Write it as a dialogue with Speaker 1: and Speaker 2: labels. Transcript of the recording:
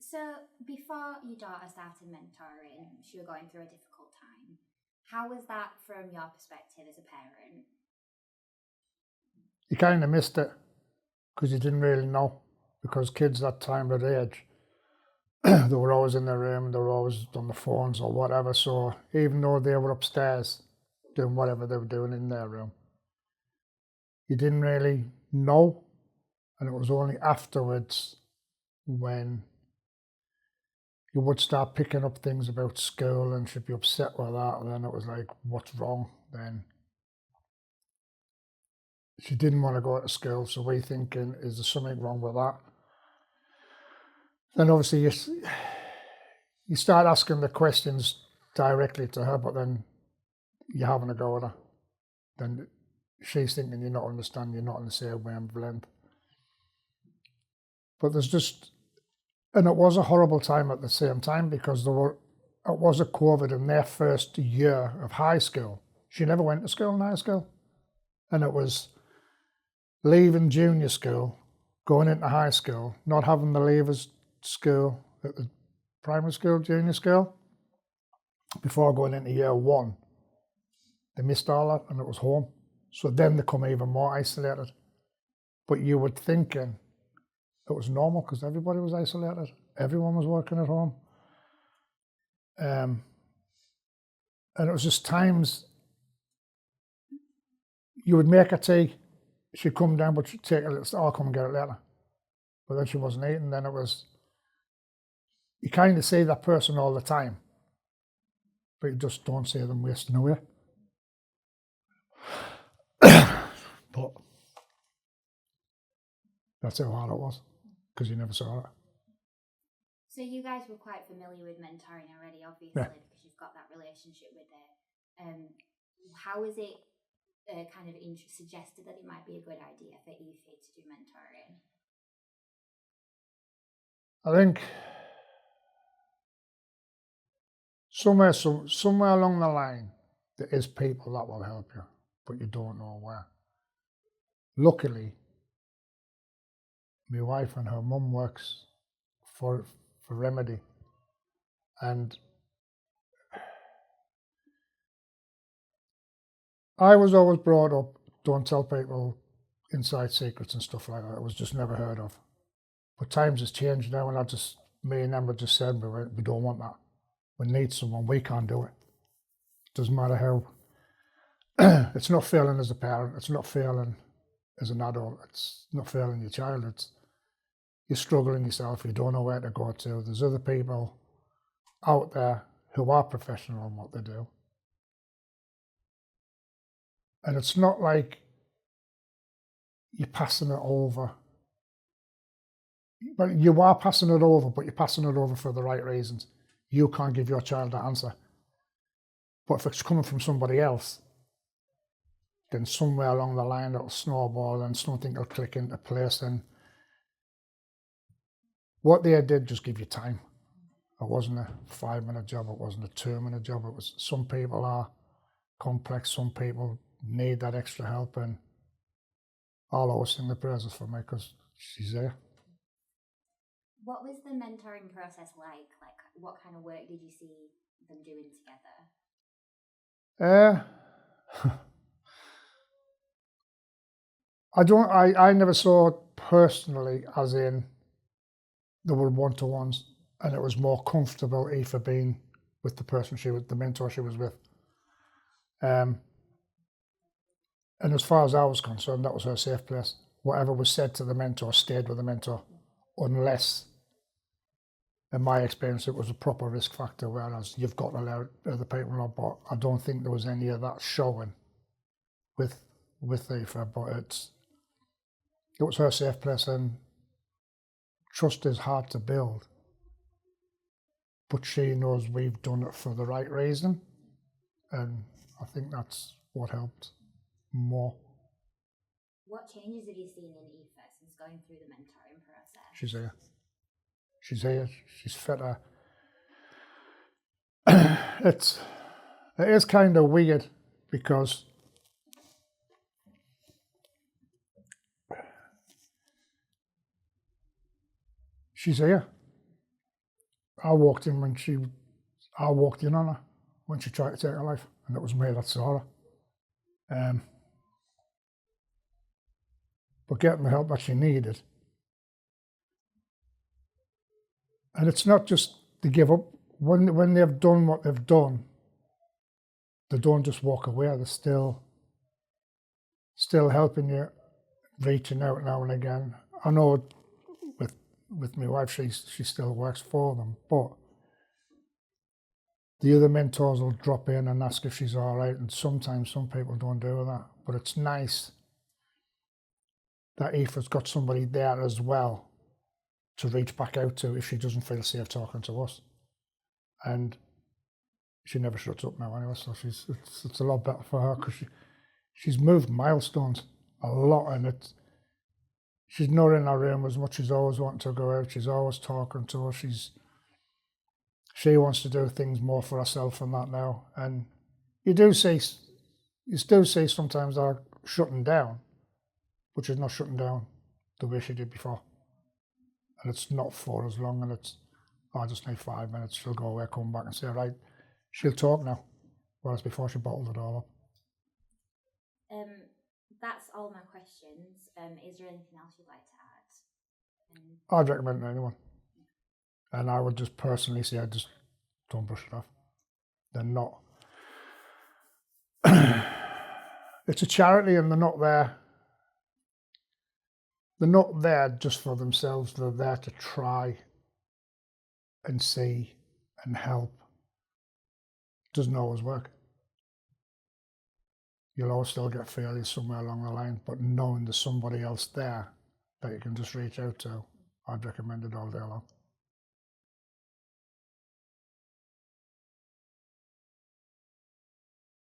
Speaker 1: So before your daughter started mentoring, she was going through a difficult time. How was that from your perspective as a parent?
Speaker 2: You kind of missed it because you didn't really know, because kids that time of age, they were always in their room, they were always on the phones or whatever. So even though they were upstairs doing whatever they were doing in their room, you didn't really know. And it was only afterwards when you would start picking up things about school and she'd be upset with that. And then it was like, what's wrong? Then she didn't want to go to school. So we thinking, is there something wrong with that? Then obviously you start asking the questions directly to her, but then you're having a go at her. Then she's thinking you're not understanding, you're not on the same wavelength. But there's just, and it was a horrible time at the same time, because it was a COVID in their first year of high school. She never went to school in high school. And it was leaving junior school, going into high school, not having the leavers school at the primary school, junior school, before going into year one. They missed all that, and it was home. So then they come even more isolated. But you were thinking it was normal because everybody was isolated. Everyone was working at home. And it was just times you would make a tea, she'd come down, but she'd take a little, I'll come and get it later. But then she wasn't eating. Then it was, you kind of see that person all the time, but you just don't see them wasting away. But that's how hard it was, because you never saw it.
Speaker 1: So you guys were quite familiar with mentoring already, obviously,
Speaker 2: Yeah.
Speaker 1: because you've got that relationship with it. How was it kind of suggested that it might be a good idea for Aoife to do mentoring?
Speaker 2: I think somewhere along the line, there is people that will help you, but you don't know where. Luckily, my wife and her mum works for Remedi, and I was always brought up, don't tell people inside secrets and stuff like that. It was just never heard of. But times has changed now, and me and Emma just said, we don't want that. We need someone, we can't do it. Doesn't matter how. It's not failing as a parent, it's not failing as an adult, it's not failing your child, you're struggling yourself, you don't know where to go to. There's other people out there who are professional in what they do. And it's not like you're passing it over. But you are passing it over, but you're passing it over for the right reasons. You can't give your child that answer. But if it's coming from somebody else, then somewhere along the line it'll snowball and something will click into place. And what they did just give you time. It wasn't a 5-minute job, it wasn't a 2-minute job. It was, some people are complex, some people need that extra help, and I'll always sing the praises for me because she's there.
Speaker 1: What was the mentoring process like? Like, what kind of work did you see them doing together?
Speaker 2: I never saw it personally as in there were one-to-ones, and it was more comfortable Aoife being with the person the mentor she was with. And as far as I was concerned, that was her safe place. Whatever was said to the mentor stayed with the mentor, unless, in my experience, it was a proper risk factor, whereas you've got to allow other people on. But I don't think there was any of that showing with Aoife, but it was her safe place, and trust is hard to build. But she knows we've done it for the right reason, and I think that's what helped more.
Speaker 1: What changes have you seen in Aoife since going through the mentoring process?
Speaker 2: She's here. She's here. She's fitter. It is kind of weird because she's here. I walked in on her when she tried to take her life, and it was me that saw her. But getting the help that she needed. And it's not just to give up. When they've done what they've done, they don't just walk away. They're still helping you, reaching out now and again. I know with my wife, she still works for them, but the other mentors will drop in and ask if she's all right, and sometimes some people don't do that. But it's nice that Aoife's got somebody there as well to reach back out to if she doesn't feel safe talking to us. And she never shuts up now anyway, so it's a lot better for her, because she's moved milestones a lot, and she's not in her room as much. She's always wanting to go out. She's always talking to us. She wants to do things more for herself and that now. And you still see sometimes her shutting down, but she's not shutting down the way she did before. And it's not for as long, and I just need 5 minutes. She'll go away, come back and say, right, she'll talk now. Whereas before she bottled it all up.
Speaker 1: That's all my questions. Is there anything else you'd like to add?
Speaker 2: I'd recommend it to anyone. And I would just personally say, just don't brush it off. They're not. It's a charity, and they're not there. They're not there just for themselves. They're there to try and see and help. Doesn't always work. You'll always still get failures somewhere along the line, but knowing there's somebody else there that you can just reach out to, I'd recommend it all day long.